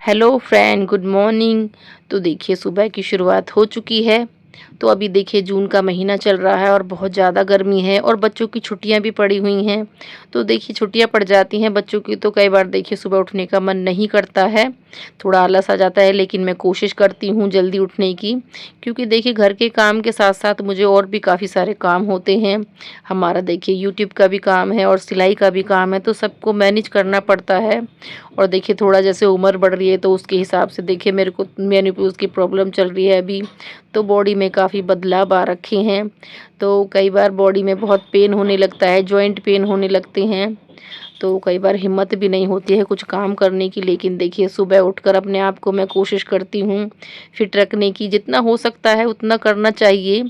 Hello friend, good morning. तो देखिए सुबह की शुरुआत हो चुकी है। तो अभी देखिए जून का महीना चल रहा है और बहुत ज़्यादा गर्मी है और बच्चों की छुट्टियां भी पड़ी हुई हैं। तो देखिए छुट्टियां पड़ जाती हैं बच्चों की तो कई बार देखिए सुबह उठने का मन नहीं करता है, थोड़ा आलस आ जाता है। लेकिन मैं कोशिश करती हूँ जल्दी उठने की, क्योंकि देखिए घर के काम के साथ साथ मुझे और भी काफ़ी सारे काम होते हैं। हमारा देखिए यूट्यूब का भी काम है और सिलाई का भी काम है, तो सबको मैनेज करना पड़ता है। और देखिए थोड़ा जैसे उम्र बढ़ रही है तो उसके हिसाब से देखिए मेरे को मेनोपॉज़ की प्रॉब्लम चल रही है अभी, तो बॉडी में काफ़ी बदलाव आ रखे हैं। तो कई बार बॉडी में बहुत पेन होने लगता है, जॉइंट पेन होने लगते हैं। तो कई बार हिम्मत भी नहीं होती है कुछ काम करने की। लेकिन देखिए सुबह उठकर अपने आप को मैं कोशिश करती हूँ फिट रखने की, जितना हो सकता है उतना करना चाहिए,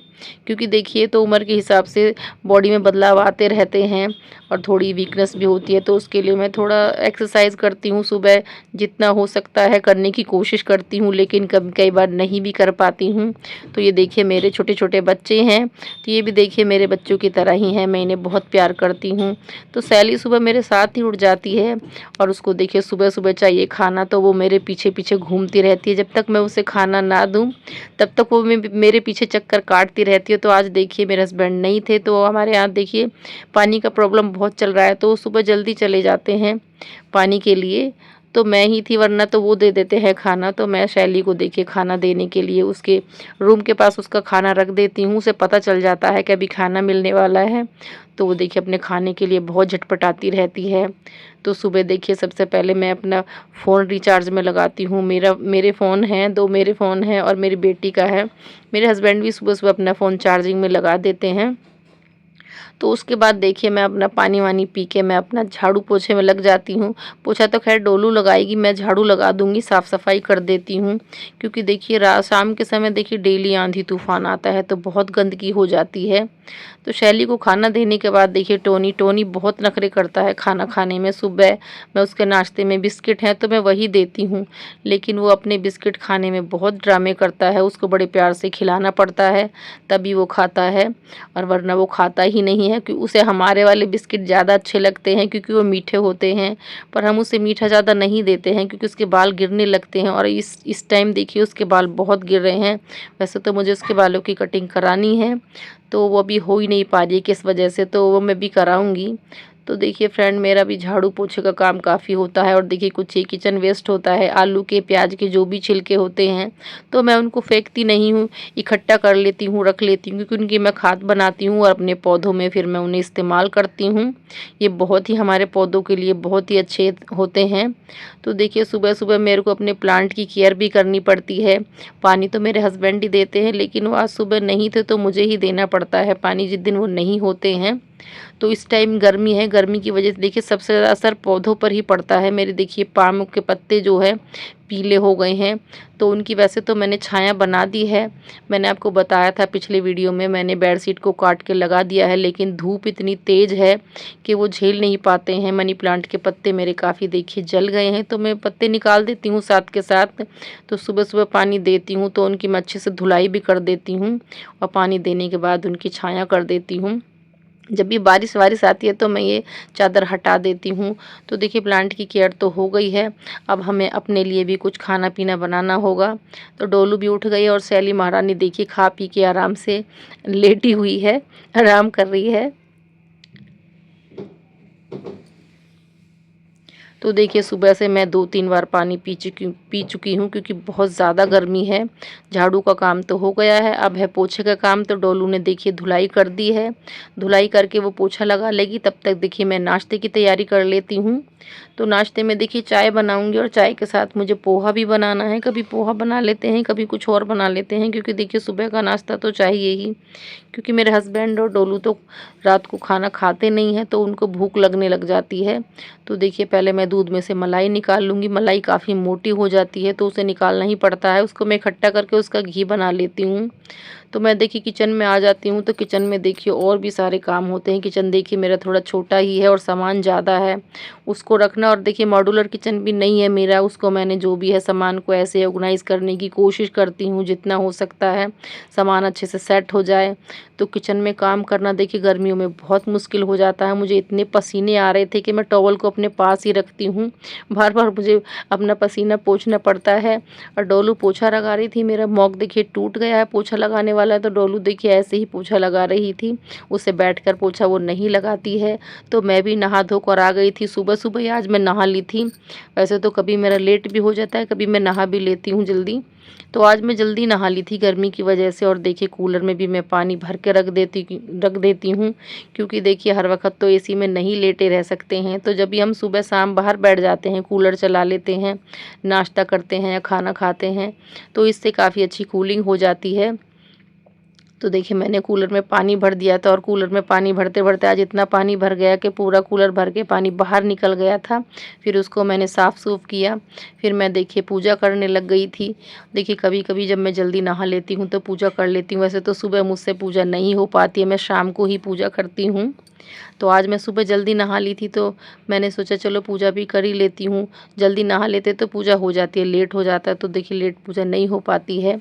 क्योंकि देखिए तो उम्र के हिसाब से बॉडी में बदलाव आते रहते हैं और थोड़ी वीकनेस भी होती है। तो उसके लिए मैं थोड़ा एक्सरसाइज करती हूँ सुबह, जितना हो सकता है करने की कोशिश करती हूँ, लेकिन कभी कई बार नहीं भी कर पाती हूँ। तो ये देखिए मेरे छोटे छोटे बच्चे हैं, तो ये भी देखिए मेरे बच्चों की तरह ही हैं, मैं इन्हें बहुत प्यार करती हूँ। तो सैली सुबह मेरे साथ ही उठ जाती है और उसको देखिए सुबह सुबह चाहिए खाना, तो वो मेरे पीछे पीछे घूमती रहती है। जब तक मैं उसे खाना ना दूँ तब तक वो मेरे पीछे चक्कर काटती रहती है। तो आज देखिए मेरे हस्बैंड नहीं थे, तो हमारे यहाँ देखिए पानी का प्रॉब्लम बहुत चल रहा है, तो वो सुबह जल्दी चले जाते हैं पानी के लिए। तो मैं ही थी, वरना तो वो दे देते हैं खाना। तो मैं शैली को देखिए खाना देने के लिए उसके रूम के पास उसका खाना रख देती हूँ। उसे पता चल जाता है कि अभी खाना मिलने वाला है, तो वो देखिए अपने खाने के लिए बहुत झटपटाती रहती है। तो सुबह देखिए सबसे पहले मैं अपना फ़ोन रिचार्ज में लगाती हूँ। मेरे फ़ोन हैं, 2 मेरे फ़ोन हैं और मेरी बेटी का है। मेरे हस्बैंड भी सुबह-सुबह अपना फ़ोन चार्जिंग में लगा देते हैं। तो उसके बाद देखिए मैं अपना पानी-वानी पी के मैं अपना झाड़ू-पोछे में लग जाती हूँ। पोछा तो ख़ैर डोलू लगाएगी, मैं झाड़ू लगा दूँगी, साफ़-सफ़ाई कर देती हूँ। क्योंकि देखिए रा शाम के समय देखिए डेली आंधी-तूफ़ान आता है, तो बहुत गंदगी हो जाती है। तो शैली को खाना देने के बाद देखिए टोनी बहुत नखरे करता है खाना खाने में। सुबह मैं उसके नाश्ते में बिस्किट हैं तो मैं वही देती हूँ, लेकिन वो अपने बिस्किट खाने में बहुत ड्रामे करता है। उसको बड़े प्यार से खिलाना पड़ता है, तभी वो खाता है, और वरना वो खाता ही नहीं है। कि उसे हमारे वाले बिस्किट ज़्यादा अच्छे लगते हैं क्योंकि वो मीठे होते हैं, पर हम उसे मीठा ज़्यादा नहीं देते हैं क्योंकि उसके बाल गिरने लगते हैं। और इस टाइम देखिए उसके बाल बहुत गिर रहे हैं। वैसे तो मुझे उसके बालों की कटिंग करानी है, तो वो अभी हो ही नहीं पा रही है किस वजह से, तो वो मैं भी कराऊंगी। तो देखिए फ्रेंड मेरा भी झाड़ू पोछे का काम काफ़ी होता है। और देखिए कुछ ये किचन वेस्ट होता है, आलू के प्याज के जो भी छिलके होते हैं, तो मैं उनको फेंकती नहीं हूँ, इकट्ठा कर लेती हूँ, रख लेती हूँ, क्योंकि उनकी मैं खाद बनाती हूँ और अपने पौधों में फिर मैं उन्हें इस्तेमाल करती हूँ। ये बहुत ही हमारे पौधों के लिए बहुत ही अच्छे होते हैं। तो देखिए सुबह सुबह मेरे को अपने प्लांट की केयर भी करनी पड़ती है। पानी तो मेरे हस्बैंड ही देते हैं, लेकिन वो आज सुबह नहीं थे तो मुझे ही देना पड़ता है पानी जिस दिन वो नहीं होते हैं। तो इस टाइम गर्मी है, गर्मी की वजह से देखिए सबसे ज़्यादा असर पौधों पर ही पड़ता है। मेरे देखिए पाम के पत्ते जो है पीले हो गए हैं, तो उनकी वैसे तो मैंने छाया बना दी है। मैंने आपको बताया था पिछले वीडियो में, मैंने बेडशीट को काट के लगा दिया है, लेकिन धूप इतनी तेज़ है कि वो झेल नहीं पाते हैं। मनी प्लांट के पत्ते मेरे काफ़ी देखिए जल गए हैं, तो मैं पत्ते निकाल देती हूँ साथ के साथ। तो सुबह सुबह पानी देती हूँ तो उनकी मैं अच्छे से धुलाई भी कर देती हूँ, और पानी देने के बाद उनकी छाया कर देती हूँ। जब भी बारिश वारिश आती है तो मैं ये चादर हटा देती हूँ। तो देखिए प्लांट की केयर तो हो गई है, अब हमें अपने लिए भी कुछ खाना पीना बनाना होगा। तो डोलू भी उठ गई है और सैली महारानी देखिए खा पी के आराम से लेटी हुई है, आराम कर रही है। तो देखिए सुबह से मैं 2-3 बार पानी पी चुकी हूँ, क्योंकि बहुत ज़्यादा गर्मी है। झाड़ू का काम तो हो गया है, अब है पोछे का काम। तो डोलू ने देखिए धुलाई कर दी है, धुलाई करके वो पोछा लगा लेगी। तब तक देखिए मैं नाश्ते की तैयारी कर लेती हूँ। तो नाश्ते में देखिए चाय बनाऊंगी, और चाय के साथ मुझे पोहा भी बनाना है। कभी पोहा बना लेते हैं, कभी कुछ और बना लेते हैं, क्योंकि देखिए सुबह का नाश्ता तो चाहिए ही। क्योंकि मेरे हस्बैंड और डोलू तो रात को खाना खाते नहीं हैं, तो उनको भूख लगने लग जाती है। तो देखिए पहले मैं दूध में से मलाई निकाल लूँगी। मलाई काफ़ी मोटी हो जाती है तो उसे निकालना ही पड़ता है, उसको मैं इकट्ठा करके उसका घी बना लेती हूँ। तो मैं देखिए किचन में आ जाती हूँ, तो किचन में देखिए और भी सारे काम होते हैं। किचन देखिए मेरा थोड़ा छोटा ही है और सामान ज़्यादा है, उसको रखना। और देखिए मॉड्यूलर किचन भी नहीं है मेरा, उसको मैंने जो भी है सामान को ऐसे ऑर्गेनाइज़ करने की कोशिश करती हूँ जितना हो सकता है, सामान अच्छे से सेट हो जाए। तो किचन में काम करना देखिए गर्मियों में बहुत मुश्किल हो जाता है। मुझे इतने पसीने आ रहे थे कि मैं टॉवल को अपने पास ही रखती हूँ, बार-बार मुझे अपना पसीना पोंछना पड़ता है। और डोलू पोछा लगा रही थी, मेरा मॉग देखिए टूट गया है पोछा लगाने वाला, तो डोलू देखिए ऐसे ही पोछा लगा रही थी, उसे बैठकर पोछा वो नहीं लगाती है। तो मैं भी नहा धोकर आ गई थी, सुबह-सुबह ही आज मैं नहा ली थी। वैसे तो कभी मेरा लेट भी हो जाता है, कभी मैं नहा भी लेती हूँ जल्दी। तो आज मैं जल्दी नहा ली थी गर्मी की वजह से। और देखिए कूलर में भी मैं पानी भर के रख देती हूँ, क्योंकि देखिए हर वक़्त तो एसी में नहीं लेटे रह सकते हैं। तो जब भी हम सुबह शाम बाहर बैठ जाते हैं, कूलर चला लेते हैं, नाश्ता करते हैं या खाना खाते हैं, तो इससे काफ़ी अच्छी कूलिंग हो जाती है। तो देखिए मैंने कूलर में पानी भर दिया था, और कूलर में पानी भरते-भरते आज इतना पानी भर गया कि पूरा कूलर भर के पानी बाहर निकल गया था। फिर उसको मैंने साफ़-सूफ़ किया। फिर मैं देखिए पूजा करने लग गई थी। देखिए कभी-कभी जब मैं जल्दी नहा लेती हूँ तो पूजा कर लेती हूँ। वैसे तो सुबह मुझसे पूजा नहीं हो पाती है, मैं शाम को ही पूजा करती हूँ। तो आज मैं सुबह जल्दी नहा ली थी, तो मैंने सोचा चलो पूजा भी कर ही लेती हूँ। जल्दी नहा लेते तो पूजा हो जाती है, लेट हो जाता है तो देखिए लेट पूजा नहीं हो पाती है।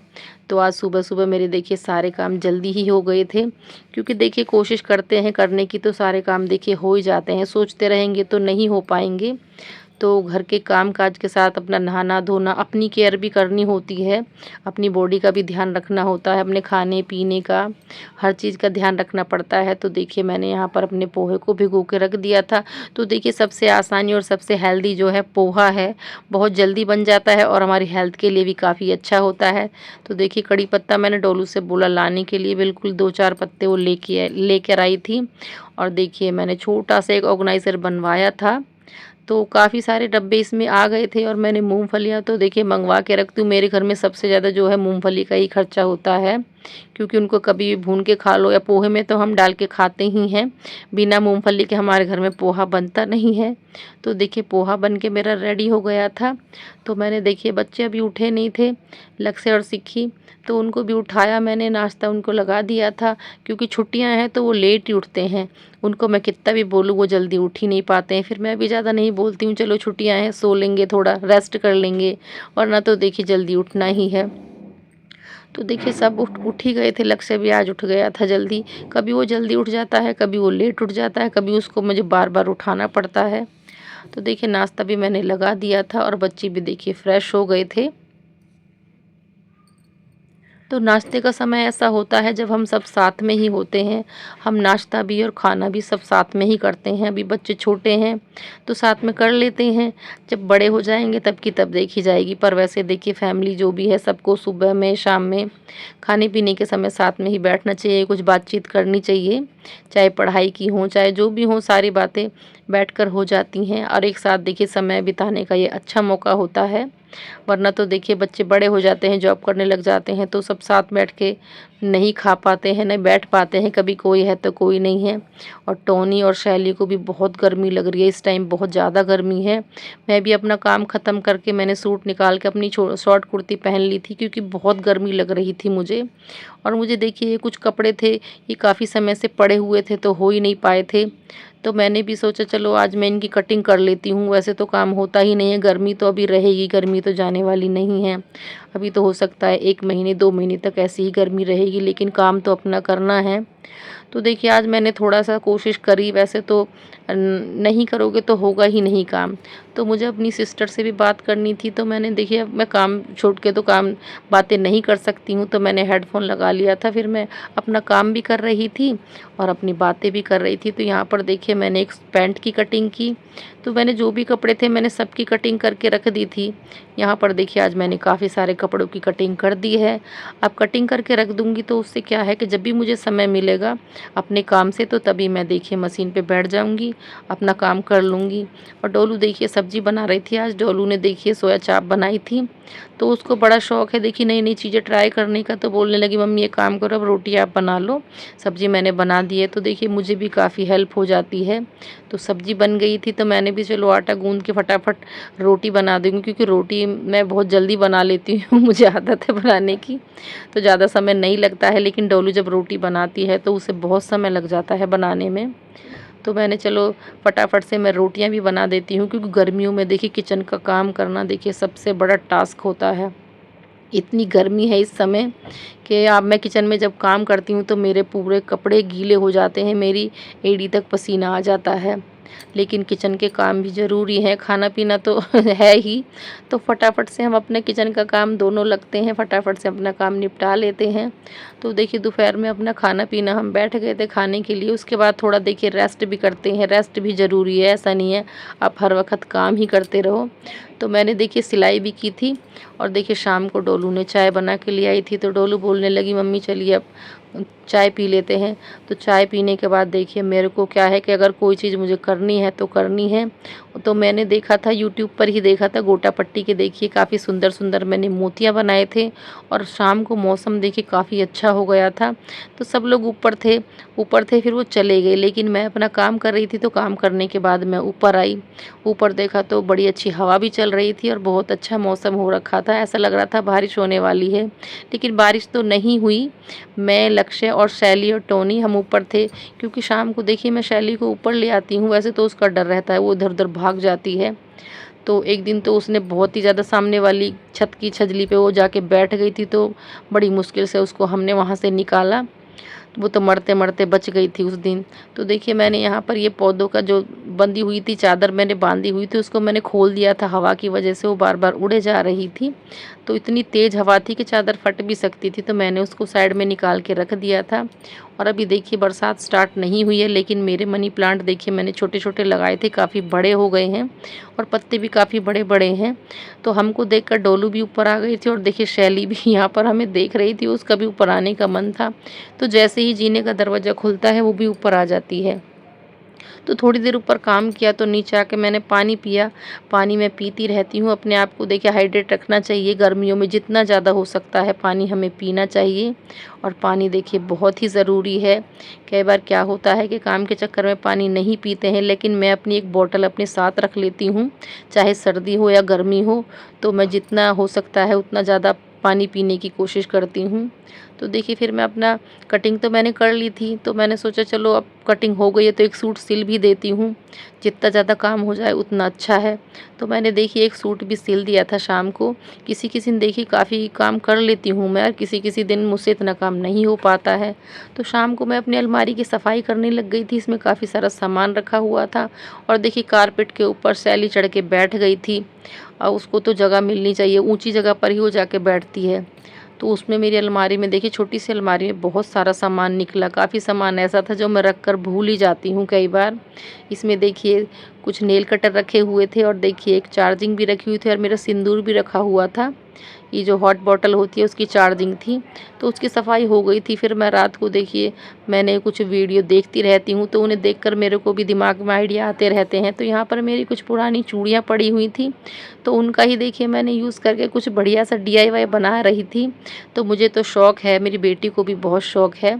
तो आज सुबह-सुबह मेरे देखिए सारे काम जल्दी ही हो गए थे, क्योंकि देखिए कोशिश करते हैं करने की तो सारे काम देखिए हो ही जाते हैं, सोचते रहेंगे तो नहीं हो पाएँगे। तो घर के काम-काज के साथ अपना नहाना-धोना, अपनी केयर भी करनी होती है, अपनी बॉडी का भी ध्यान रखना होता है, अपने खाने-पीने का, हर चीज़ का ध्यान रखना पड़ता है। तो देखिए मैंने यहाँ पर अपने पोहे को भिगो के रख दिया था। तो देखिए सबसे आसानी और सबसे हेल्दी जो है पोहा है, बहुत जल्दी बन जाता है और हमारी हेल्थ के लिए भी काफ़ी अच्छा होता है। तो देखिए कड़ी पत्ता मैंने डोलू से बोला लाने के लिए, बिल्कुल 2-4 पत्ते वो लेकर आई थी। और देखिए मैंने छोटा-सा एक ऑर्गेनाइज़र बनवाया था। तो काफ़ी सारे डब्बे इसमें आ गए थे, और मैंने मूँगफलियाँ तो देखिए मँगवा के रखती हूँ। मेरे घर में सबसे ज़्यादा जो है मूँगफली का ही खर्चा होता है, क्योंकि उनको कभी भी भून के खा लो या पोहे में तो हम डाल के खाते ही हैं। बिना मूँगफली के हमारे घर में पोहा बनता नहीं है। तो देखिए पोहा बन के मेरा रेडी हो गया था। तो मैंने देखिए बच्चे अभी उठे नहीं थे, लक्ष्य और सिक्की, तो उनको भी उठाया मैंने, नाश्ता उनको लगा दिया था, क्योंकि छुट्टियाँ हैं तो वो लेट ही उठते हैं। उनको मैं कितना भी बोलूँ वो जल्दी उठ ही नहीं पाते हैं। फिर मैं भी ज़्यादा नहीं बोलती हूँ, चलो छुट्टियाँ हैं सो लेंगे, थोड़ा रेस्ट कर लेंगे, वरना तो देखिए जल्दी उठना ही है। तो देखिए सब उठ ही गए थे, लक्ष्य भी आज उठ गया था जल्दी। कभी वो जल्दी उठ जाता है, कभी वो लेट उठ जाता है, कभी उसको मुझे बार-बार उठाना पड़ता है। तो देखिए नाश्ता भी मैंने लगा दिया था, और बच्चे भी देखिए फ्रेश हो गए थे। तो नाश्ते का समय ऐसा होता है जब हम सब साथ में ही होते हैं, हम नाश्ता भी और खाना भी सब साथ में ही करते हैं। अभी बच्चे छोटे हैं तो साथ में कर लेते हैं, जब बड़े हो जाएंगे तब की तब देखी जाएगी। पर वैसे देखिए फैमिली जो भी है सबको सुबह में, शाम में, खाने पीने के समय साथ में ही बैठना चाहिए, कुछ बातचीत करनी चाहिए, चाहे पढ़ाई की हो चाहे जो भी हो, सारी बातें बैठकर हो जाती हैं। और एक साथ देखिए समय बिताने का ये अच्छा मौका होता है। वरना तो देखिए बच्चे बड़े हो जाते हैं, जॉब करने लग जाते हैं, तो सब साथ बैठ के नहीं खा पाते हैं, नहीं बैठ पाते हैं, कभी कोई है तो कोई नहीं है। और टोनी और शैली को भी बहुत गर्मी लग रही है, इस टाइम बहुत ज़्यादा गर्मी है। मैं भी अपना काम ख़त्म करके मैंने सूट निकाल के अपनी शॉर्ट कुर्ती पहन ली थी, क्योंकि बहुत गर्मी लग रही थी मुझे। और मुझे देखिए ये कुछ कपड़े थे, ये काफ़ी समय से पड़े हुए थे तो हो ही नहीं पाए थे। तो मैंने भी सोचा चलो आज मैं इनकी कटिंग कर लेती हूँ। वैसे तो काम होता ही नहीं है, गर्मी तो अभी रहेगी, गर्मी तो जाने वाली नहीं है। अभी तो हो सकता है 1 महीने 2 महीने तक ऐसी ही गर्मी रहेगी, लेकिन काम तो अपना करना है। तो देखिए आज मैंने थोड़ा-सा कोशिश करी, वैसे तो नहीं करोगे तो होगा ही नहीं काम। तो मुझे अपनी सिस्टर से भी बात करनी थी, तो मैंने देखिए अब मैं काम छोड़ के तो काम बातें नहीं कर सकती हूँ, तो मैंने हेडफ़ोन लगा लिया था। फिर मैं अपना काम भी कर रही थी और अपनी बातें भी कर रही थी। तो यहाँ पर देखिए मैंने एक पैंट की कटिंग की, तो मैंने जो भी कपड़े थे मैंने सबकी कटिंग करके रख दी थी। यहाँ पर देखिए आज मैंने काफ़ी सारे कपड़ों की कटिंग कर दी है। अब कटिंग करके रख दूँगी तो उससे क्या है कि जब भी मुझे समय मिलेगा अपने काम से, तो तभी मैं देखिए मशीन पे बैठ जाऊँगी, अपना काम कर लूँगी। और डोलू देखिए सब्ज़ी बना रही थी आज। डोलू ने देखिए सोया चाप बनाई थी, तो उसको बड़ा शौक है देखिए नई-नई चीज़ें ट्राई करने का। तो बोलने लगी, मम्मी एक काम करो, अब रोटी आप बना लो, सब्ज़ी मैंने बना दी है। तो देखिए मुझे भी काफ़ी हेल्प हो जाती है। तो सब्ज़ी बन गई थी, तो मैंने भी चलो आटा गूँध के फटाफट रोटी बना दूँगी, क्योंकि रोटी मैं बहुत जल्दी बना लेती हूँ मुझे आदत है बनाने की, तो ज़्यादा समय नहीं लगता है। लेकिन डोलू जब रोटी बनाती है तो उसे बहुत समय लग जाता है बनाने में। तो मैंने चलो फटाफट से मैं रोटियां भी बना देती हूँ, क्योंकि गर्मियों में देखिए किचन का काम करना देखिए सबसे बड़ा टास्क होता है। इतनी गर्मी है इस समय कि अब मैं किचन में जब काम करती हूँ तो मेरे पूरे कपड़े गीले हो जाते हैं, मेरी एड़ी तक पसीना आ जाता है। लेकिन किचन के काम भी ज़रूरी हैं, खाना-पीना तो है ही। तो फटाफट से हम अपने किचन का काम दोनों लगते हैं, फटाफट से अपना काम निपटा लेते हैं। तो देखिए दोपहर में अपना खाना-पीना हम बैठ गए थे खाने के लिए, उसके बाद थोड़ा देखिए रेस्ट भी करते हैं। रेस्ट भी ज़रूरी है, ऐसा नहीं है आप हर वक़्त काम ही करते रहो। तो मैंने देखिए सिलाई भी की थी, और देखिए शाम को डोलू ने चाय बना के ले आई थी। तो डोलू बोलने लगी, मम्मी चलिए अब चाय पी लेते हैं। तो चाय पीने के बाद देखिए मेरे को क्या है कि अगर कोई चीज़ मुझे करनी है तो करनी है। तो मैंने देखा था, यूट्यूब पर ही देखा था, गोटा पट्टी के देखिए काफ़ी सुंदर-सुंदर मैंने मोतियाँ बनाए थे, और शाम को मौसम देखिए काफ़ी अच्छा हो गया था। तो सब लोग ऊपर थे फिर वो चले गए, लेकिन मैं अपना काम कर रही थी। तो काम करने के बाद मैं ऊपर आई, ऊपर देखा तो बड़ी अच्छी हवा भी चल रही थी और बहुत अच्छा मौसम हो रखा था। ऐसा लग रहा था बारिश होने वाली है, लेकिन बारिश तो नहीं हुई। मैं, लक्ष्य और शैली और टोनी हम ऊपर थे, क्योंकि शाम को देखिए मैं शैली को ऊपर ले आती हूँ, वैसे तो उसका डर रहता है, वो इधर-उधर भाग जाती है। तो एक दिन तो उसने बहुत ही ज़्यादा सामने वाली छत की छजली पे वो जाके बैठ गई थी, तो बड़ी मुश्किल से उसको हमने वहाँ से निकाला। वो तो मरते-मरते बच गई थी उस दिन। तो देखिए मैंने यहाँ पर ये पौधों का जो बंधी हुई थी चादर मैंने बाँधी हुई थी, उसको मैंने खोल दिया था, हवा की वजह से वो बार-बार उड़े जा रही थी। तो इतनी तेज़ हवा थी कि चादर फट भी सकती थी, तो मैंने उसको साइड में निकाल के रख दिया था। और अभी देखिए बरसात स्टार्ट नहीं हुई है, लेकिन मेरे मनी प्लांट देखिए मैंने छोटे-छोटे लगाए थे, काफ़ी बड़े हो गए हैं और पत्ते भी काफ़ी बड़े-बड़े हैं। तो हमको देखकर डोलू भी ऊपर आ गई थी, और देखिए शैली भी यहाँ पर हमें देख रही थी, उसका भी ऊपर आने का मन था। तो जैसे ही जीने का दरवाज़ा खुलता है वो भी ऊपर आ जाती है। तो थोड़ी देर ऊपर काम किया, तो नीचे आके मैंने पानी पिया। पानी मैं पीती रहती हूँ, अपने आप को देखिए हाइड्रेट रखना चाहिए। गर्मियों में जितना ज़्यादा हो सकता है पानी हमें पीना चाहिए, और पानी देखिए बहुत ही ज़रूरी है। कई बार क्या होता है कि काम के चक्कर में पानी नहीं पीते हैं, लेकिन मैं अपनी एक बॉटल अपने साथ रख लेती हूँ, चाहे सर्दी हो या गर्मी हो। तो मैं जितना हो सकता है उतना ज़्यादा पानी पीने की कोशिश करती हूँ। तो देखिए फिर मैं अपना कटिंग तो मैंने कर ली थी, तो मैंने सोचा चलो अब कटिंग हो गई है तो एक सूट सिल भी देती हूँ, जितना ज़्यादा काम हो जाए उतना अच्छा है। तो मैंने देखिए एक सूट भी सिल दिया था शाम को। किसी-किसी दिन देखिए काफ़ी काम कर लेती हूँ मैं, और किसी-किसी दिन मुझसे इतना काम नहीं हो पाता है। तो शाम को मैं अपनी अलमारी की सफाई करने लग गई थी, इसमें काफ़ी सारा सामान रखा हुआ था, और देखिए कारपेट के ऊपर सैली चढ़ के बैठ गई थी। और उसको तो जगह मिलनी चाहिए, ऊँची जगह पर ही वो जाके बैठती है। तो उसमें मेरी अलमारी में देखिए छोटी सी अलमारी में बहुत सारा सामान निकला। काफ़ी सामान ऐसा था जो मैं रख कर भूल ही जाती हूँ कई बार। इसमें देखिए कुछ नेल कटर रखे हुए थे, और देखिए एक चार्जिंग भी रखी हुई थी, और मेरा सिंदूर भी रखा हुआ था। ये जो हॉट बॉटल होती है उसकी चार्जिंग थी, तो उसकी सफाई हो गई थी। फिर मैं रात को देखिए मैंने कुछ वीडियो देखती रहती हूँ, तो उन्हें देखकर मेरे को भी दिमाग में आइडिया आते रहते हैं। तो यहाँ पर मेरी कुछ पुरानी चूड़ियाँ पड़ी हुई थी, तो उनका ही देखिए मैंने यूज़ करके कुछ बढ़िया सा डीआईवाई बना रही थी। तो मुझे तो शौक़ है, मेरी बेटी को भी बहुत शौक़ है।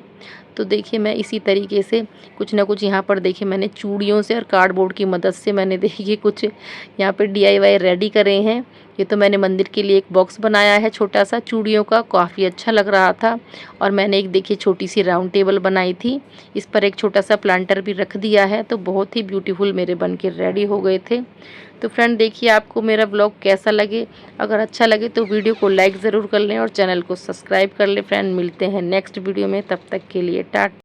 तो देखिए मैं इसी तरीके से कुछ ना कुछ यहाँ पर देखिए मैंने चूड़ियों से और कार्डबोर्ड की मदद से मैंने देखिए कुछ यहाँ पे डीआईवाई रेडी करे हैं। ये तो मैंने मंदिर के लिए एक बॉक्स बनाया है छोटा सा चूड़ियों का, काफ़ी अच्छा लग रहा था। और मैंने एक देखिए छोटी सी राउंड टेबल बनाई थी, इस पर एक छोटा सा प्लांटर भी रख दिया है, तो बहुत ही ब्यूटीफुल मेरे बन के रेडी हो गए थे। तो फ्रेंड देखिए आपको मेरा ब्लॉग कैसा लगे, अगर अच्छा लगे तो वीडियो को लाइक ज़रूर कर लें और चैनल को सब्सक्राइब कर लें। फ्रेंड मिलते हैं नेक्स्ट वीडियो में, तब तक के लिए टाटा।